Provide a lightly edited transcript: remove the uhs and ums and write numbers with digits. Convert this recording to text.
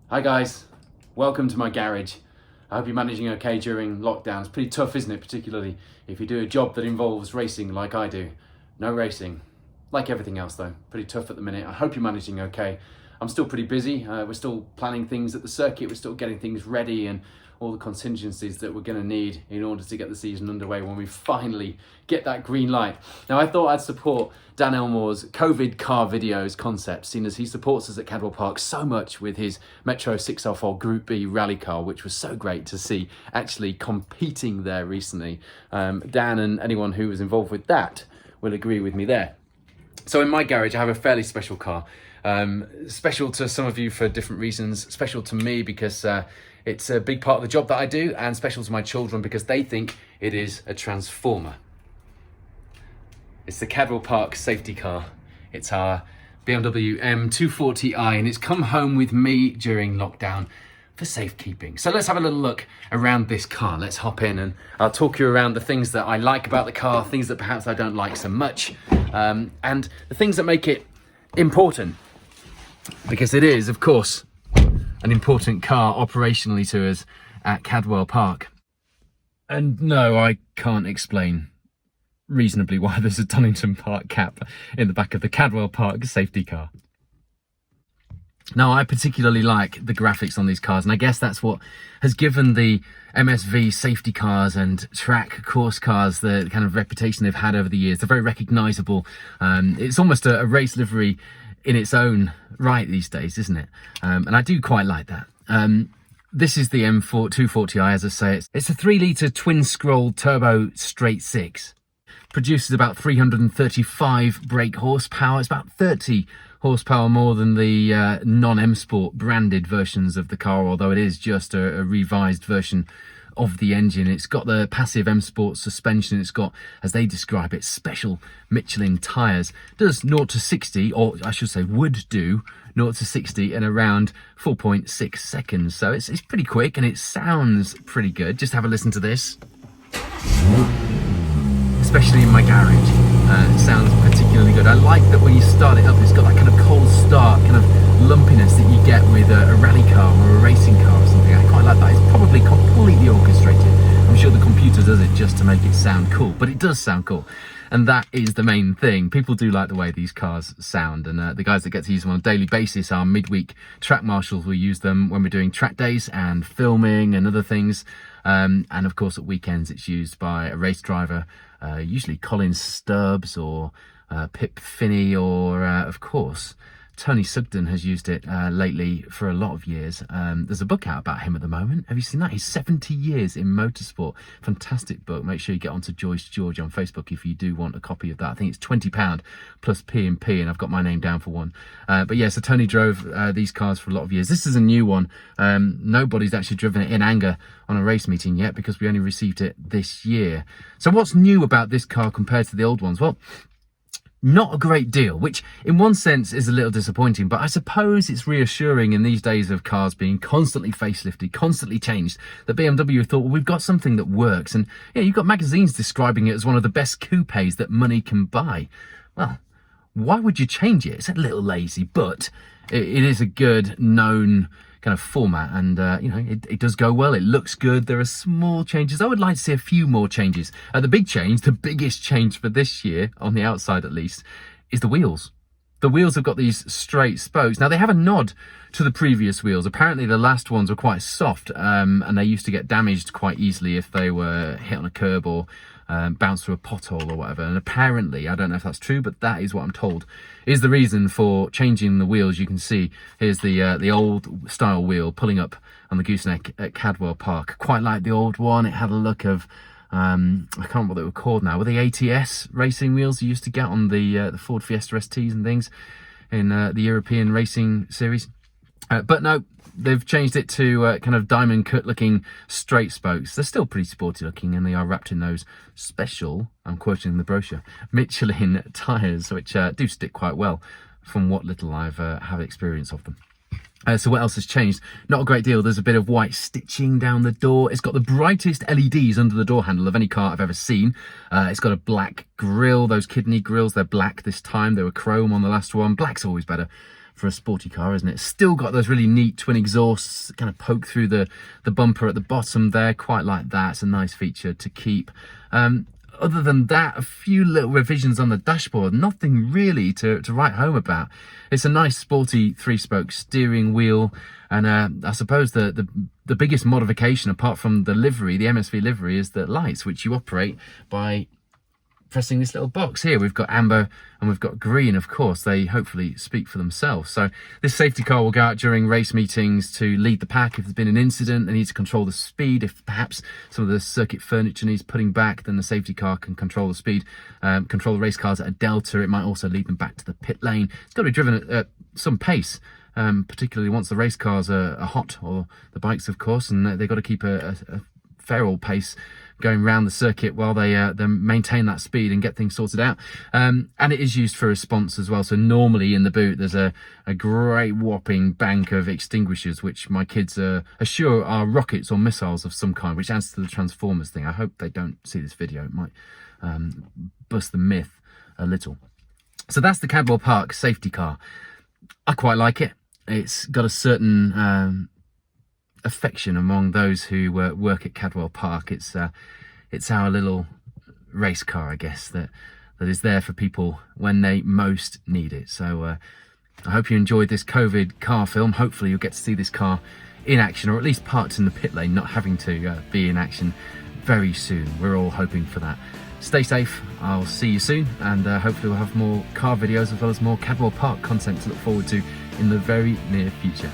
Hi guys, welcome to my garage. I hope you're managing okay during lockdown. It's pretty tough, isn't it? Particularly if you do a job that involves racing like I do. No racing, like everything else though. Pretty tough at the minute. I hope you're managing okay. I'm still pretty busy. We're still planning things at the circuit. We're still getting things ready and all the contingencies that we're going to need in order to get the season underway when we finally get that green light. Now, I thought I'd support Dan Ellmore's COVID car videos concept, seeing as he supports us at Cadwell Park so much with his Metro 604 Group B rally car, which was so great to see actually competing there recently. Dan and anyone who was involved with that will agree with me there. So in my garage, I have a fairly special car. Special to some of you for different reasons. Special to me because it's a big part of the job that I do, and special to my children because they think it is a transformer. It's the Cadwell Park Safety Car. It's our BMW M240i, and it's come home with me during lockdown for safekeeping. So let's have a little look around this car. Let's hop in and I'll talk you around the things that I like about the car, things that perhaps I don't like so much, and the things that make it important. Because it is, of course, an important car operationally to us at Cadwell Park. And no, I can't explain reasonably why there's a Donington Park cap in the back of the Cadwell Park safety car. Now, I particularly like the graphics on these cars, and I guess that's what has given the MSV safety cars and track course cars the kind of reputation they've had over the years. They're very recognisable. It's almost a race livery in its own right these days, isn't it? And I do quite like that. This is the M240i, as I say. It's a 3-litre twin-scroll turbo straight six. Produces about 335 brake horsepower. It's about 30 horsepower more than the non-M Sport branded versions of the car, although it is just a revised version of the engine. It's got the passive M Sport suspension. It's got, as they describe it, special Michelin tyres. Does 0 to 60, or I should say would do 0 to 60 in around 4.6 seconds. So it's pretty quick and it sounds pretty good. Just have a listen to this. Especially in my garage. It sounds particularly good. I like that when you start it up, it's got that kind of cold start, kind of lumpiness that you get with a rally car or a racing car or something. I quite like that. It's probably completely orchestrated. I'm sure the computer does it just to make it sound cool, but it does sound cool. And that is the main thing. People do like the way these cars sound, and the guys that get to use them on a daily basis are midweek track marshals. We use them when we're doing track days and filming and other things. And of course at weekends it's used by a race driver, usually Colin Stubbs or Pip Finney, or of course Tony Sugden has used it lately for a lot of years. There's a book out about him at the moment. Have you seen that? He's 70 years in motorsport. Fantastic book. Make sure you get onto Joyce George on Facebook if you do want a copy of that. I think it's £20 plus P&P, and I've got my name down for one. But yeah, so Tony drove these cars for a lot of years. This is a new one. Nobody's actually driven it in anger on a race meeting yet because we only received it this year. So what's new about this car compared to the old ones? Well, not a great deal, which in one sense is a little disappointing, but I suppose it's reassuring in these days of cars being constantly facelifted, constantly changed, that BMW thought, well, we've got something that works. And yeah, you've got magazines describing it as one of the best coupes that money can buy. Well, why would you change it? It's a little lazy, but it is a good known kind of format, and you know, it does go well. It looks good. There are small changes. I would like to see a few more changes. The big change, the biggest change for this year, on the outside at least, is the wheels. The wheels have got these straight spokes. Now, they have a nod to the previous wheels. Apparently, the last ones were quite soft, and they used to get damaged quite easily if they were hit on a curb or bounce through a pothole or whatever. And apparently, I don't know if that's true, but that is what I'm told is the reason for changing the wheels. You can see here's the old style wheel pulling up on the gooseneck at Cadwell Park. Quite like the old one. It had a look of I can't remember what they were called now. Were they ATS racing wheels you used to get on the Ford Fiesta STs and things in the European racing series? But no, they've changed it to kind of diamond cut looking straight spokes. They're still pretty sporty looking, and they are wrapped in those special, I'm quoting the brochure, Michelin tyres, which do stick quite well from what little I've have experience of them. So what else has changed? Not a great deal. There's a bit of white stitching down the door. It's got the brightest LEDs under the door handle of any car I've ever seen. It's got a black grille. Those kidney grills, they're black this time. They were chrome on the last one. Black's always better for a sporty car, isn't it? Still got those really neat twin exhausts that kind of poke through the bumper at the bottom there. Quite like that. It's a nice feature to keep. Other than that, a few little revisions on the dashboard, nothing really to write home about. It's a nice sporty 3-spoke steering wheel, and I suppose the biggest modification apart from the livery, the MSV livery, is the lights, which you operate by pressing this little box here. We've got amber and we've got green. Of course, they hopefully speak for themselves. So this safety car will go out during race meetings to lead the pack. If there's been an incident, they need to control the speed. If perhaps some of the circuit furniture needs putting back, then the safety car can control the speed, control the race cars at a delta. It might also lead them back to the pit lane. It's got to be driven at some pace, particularly once the race cars are hot, or the bikes, of course, and they've got to keep a fair old pace going around the circuit while they maintain that speed and get things sorted out. And it is used for response as well. So normally in the boot there's a great whopping bank of extinguishers, which my kids are sure are rockets or missiles of some kind, which adds to the Transformers thing. I hope they don't see this video. It might bust the myth a little. So that's the Cadwell Park Safety Car. I quite like it. It's got a certain affection among those who work at Cadwell Park. It's our little race car, I guess, that is there for people when they most need it. So I hope you enjoyed this COVID car film. Hopefully you'll get to see this car in action, or at least parked in the pit lane, not having to be in action very soon. We're all hoping for that. Stay safe. I'll see you soon, and hopefully we'll have more car videos as well as more Cadwell Park content to look forward to in the very near future.